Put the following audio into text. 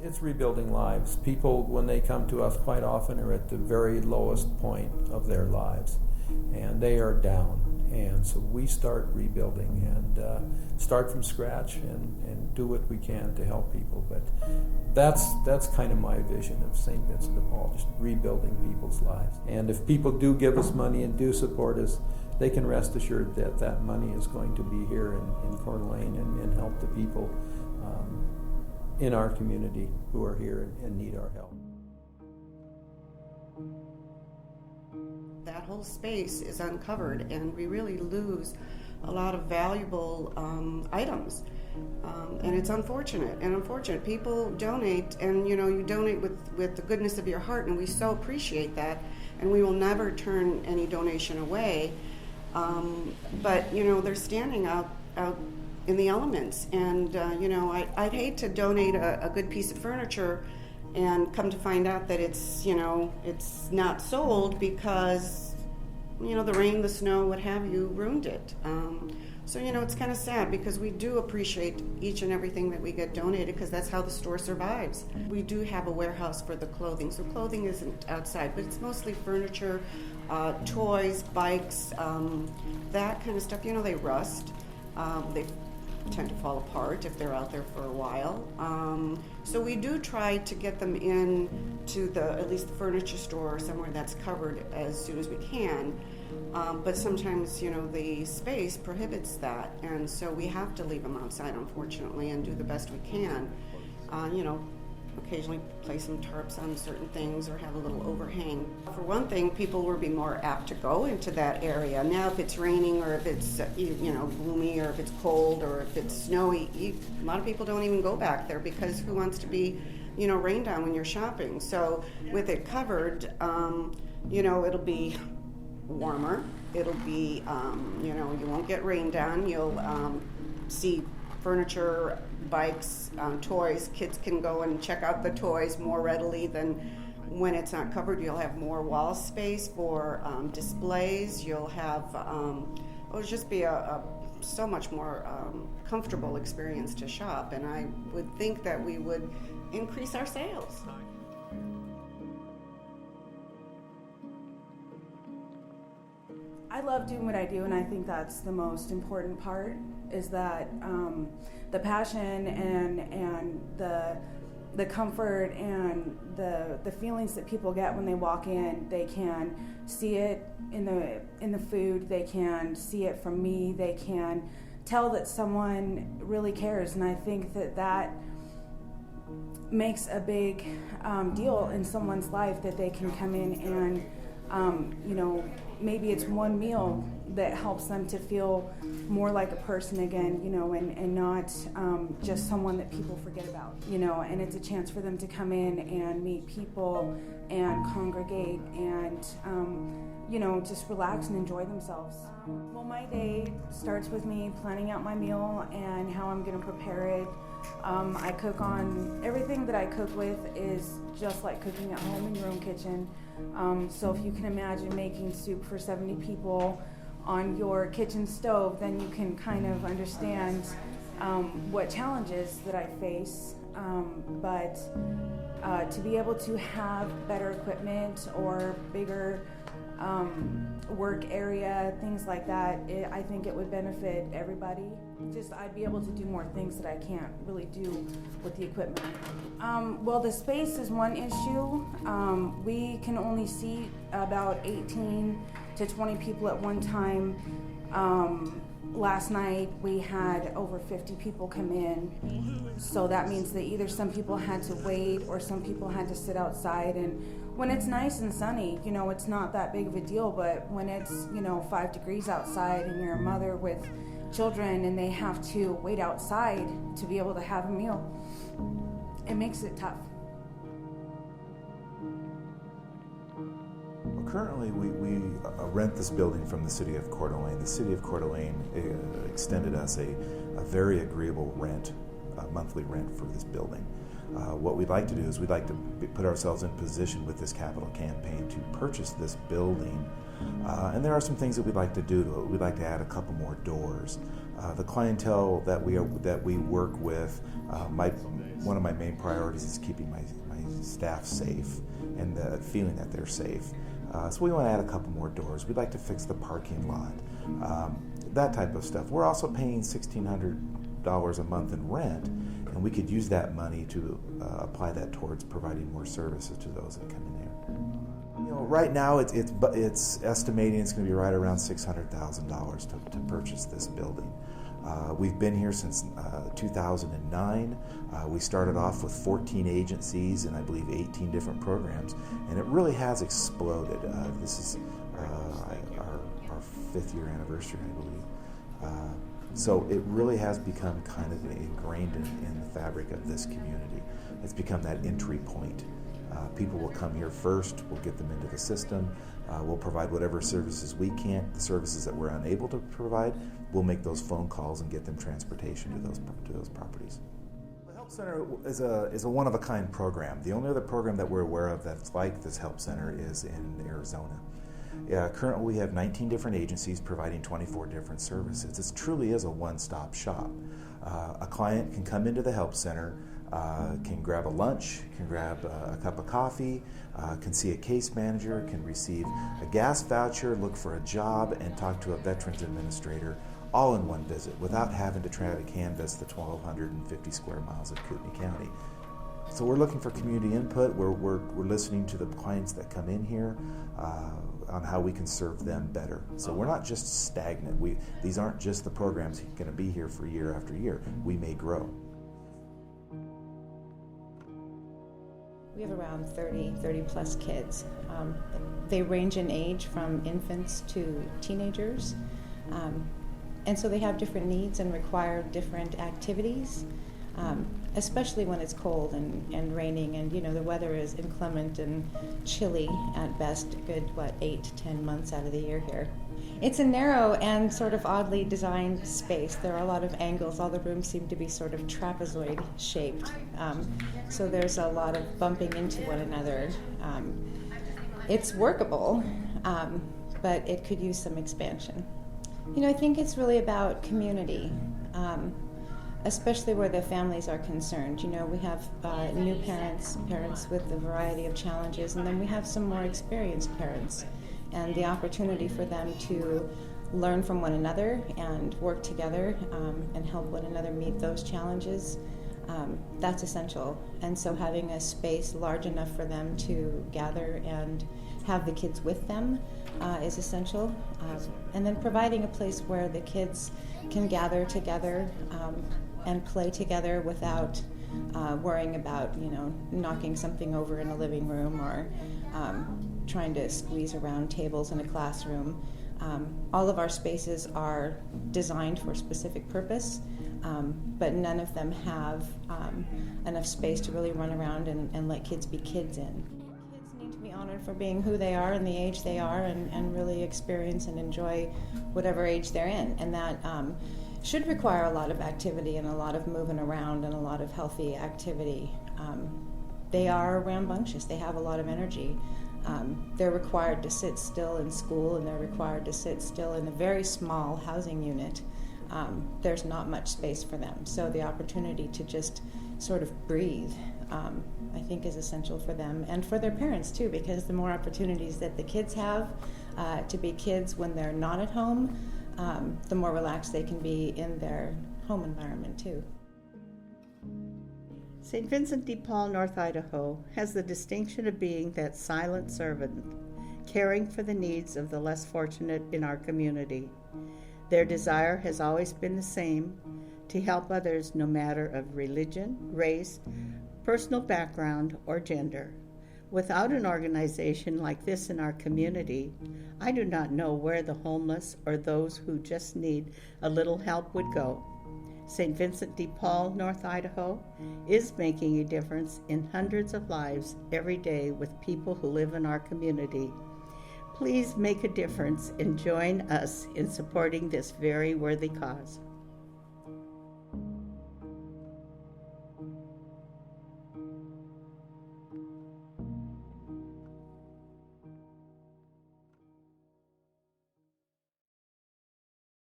It's rebuilding lives. People, when they come to us, quite often are at the very lowest point of their lives, and they are down. And so we start rebuilding and start from scratch and do what we can to help people. But that's kind of my vision of St. Vincent de Paul, just rebuilding people's lives. And if people do give us money and do support us, they can rest assured that that money is going to be here in Coeur d'Alene and help the people in our community who are here and need our help. That whole space is uncovered, and we really lose a lot of valuable items. And it's unfortunate. People donate, and you donate with the goodness of your heart, and we so appreciate that, and we will never turn any donation away. But they're standing out in the elements, and I'd hate to donate a good piece of furniture and come to find out that it's not sold because the rain, the snow, what have you, ruined it. So it's kind of sad, because we do appreciate each and everything that we get donated, because that's how the store survives. We do have a warehouse for the clothing, so clothing isn't outside, but it's mostly furniture, toys, bikes, that kind of stuff. They rust. They tend to fall apart if they're out there for a while. So we do try to get them in to at least the furniture store or somewhere that's covered as soon as we can. But sometimes, the space prohibits that, and so we have to leave them outside, unfortunately, and do the best we can. Occasionally place some tarps on certain things or have a little overhang. For one thing, people will be more apt to go into that area. Now, if it's raining or if it's gloomy or if it's cold or if it's snowy, a lot of people don't even go back there, because who wants to be rained on when you're shopping? So with it covered, it'll be warmer. It'll be, you won't get rained on. You'll see furniture, bikes, toys. Kids can go and check out the toys more readily than when it's not covered. You'll have more wall space for displays. You'll have, it'll just be a so much more comfortable experience to shop, and I would think that we would increase our sales. I love doing what I do, and I think that's the most important part, is that the passion and the comfort and the feelings that people get when they walk in. They can see it in the food. They can see it from me. They can tell that someone really cares, and I think that makes a big deal in someone's life, that they can come in and maybe it's one meal that helps them to feel more like a person again, and not just someone that people forget about, and it's a chance for them to come in and meet people and congregate and, just relax and enjoy themselves. Well, my day starts with me planning out my meal and how I'm going to prepare it. I cook on, everything that I cook with is just like cooking at home in your own kitchen. So if you can imagine making soup for 70 people on your kitchen stove, then you can kind of understand what challenges that I face. But to be able to have better equipment or bigger work area, things like that, I think it would benefit everybody. I'd be able to do more things that I can't really do with the equipment. Well, the space is one issue. We can only seat about 18 to 20 people at one time. Last night we had over 50 people come in, so that means that either some people had to wait or some people had to sit outside. And when it's nice and sunny, it's not that big of a deal, but when it's 5 degrees outside and you're a mother with children and they have to wait outside to be able to have a meal, it makes it tough. Well, currently we rent this building from the city of Coeur d'Alene. The city of Coeur d'Alene extended us a very agreeable rent, monthly rent for this building. What we'd like to do is we'd like to put ourselves in position with this capital campaign to purchase this building. And there are some things that we'd like to do to it. We'd like to add a couple more doors. The clientele that we work with, one of my main priorities is keeping my staff safe and the feeling that they're safe. So we want to add a couple more doors. We'd like to fix the parking lot, that type of stuff. We're also paying $1,600 a month in rent, and we could use that money to apply that towards providing more services to those that come in there. Right now it's estimating it's going to be right around $600,000 to purchase this building. We've been here since 2009. We started off with 14 agencies and I believe 18 different programs, and it really has exploded. This is our 5th year anniversary, I believe. So it really has become kind of ingrained in the fabric of this community. It's become that entry point. People will come here first, we'll get them into the system, we'll provide whatever services we can't, the services that we're unable to provide, we'll make those phone calls and get them transportation to those properties. The Help Center is a one-of-a-kind program. The only other program that we're aware of that's like this Help Center is in Arizona. Currently we have 19 different agencies providing 24 different services. It truly is a one-stop shop. A client can come into the Help Center, can grab a lunch, can grab a cup of coffee, can see a case manager, can receive a gas voucher, look for a job, and talk to a veterans administrator all in one visit without having to try to canvass the 1,250 square miles of Kootenai County. So we're looking for community input. We're listening to the clients that come in here on how we can serve them better. So we're not just stagnant. These aren't just the programs going to be here for year after year. We may grow. We have around 30 plus kids. They range in age from infants to teenagers. And so they have different needs and require different activities, especially when it's cold and raining and, the weather is inclement and chilly at best, a good, 8 to 10 months out of the year here. It's a narrow and sort of oddly designed space. There are a lot of angles. All the rooms seem to be sort of trapezoid shaped. So there's a lot of bumping into one another. It's workable, but it could use some expansion. I think it's really about community, especially where the families are concerned. We have new parents with a variety of challenges, and then we have some more experienced parents. And the opportunity for them to learn from one another and work together and help one another meet those challenges, that's essential. And so having a space large enough for them to gather and have the kids with them is essential. And then providing a place where the kids can gather together and play together without worrying about, knocking something over in a living room or trying to squeeze around tables in a classroom. All of our spaces are designed for a specific purpose, but none of them have enough space to really run around and let kids be kids in. Kids need to be honored for being who they are and the age they are and really experience and enjoy whatever age they're in. And that should require a lot of activity and a lot of moving around and a lot of healthy activity. They are rambunctious. They have a lot of energy. They're required to sit still in school, and they're required to sit still in a very small housing unit. There's not much space for them. So the opportunity to just sort of breathe, I think, is essential for them and for their parents too, because the more opportunities that the kids have to be kids when they're not at home, the more relaxed they can be in their home environment too. St. Vincent de Paul, North Idaho, has the distinction of being that silent servant, caring for the needs of the less fortunate in our community. Their desire has always been the same, to help others no matter of religion, race, personal background, or gender. Without an organization like this in our community, I do not know where the homeless or those who just need a little help would go. St. Vincent de Paul, North Idaho, is making a difference in hundreds of lives every day with people who live in our community. Please make a difference and join us in supporting this very worthy cause.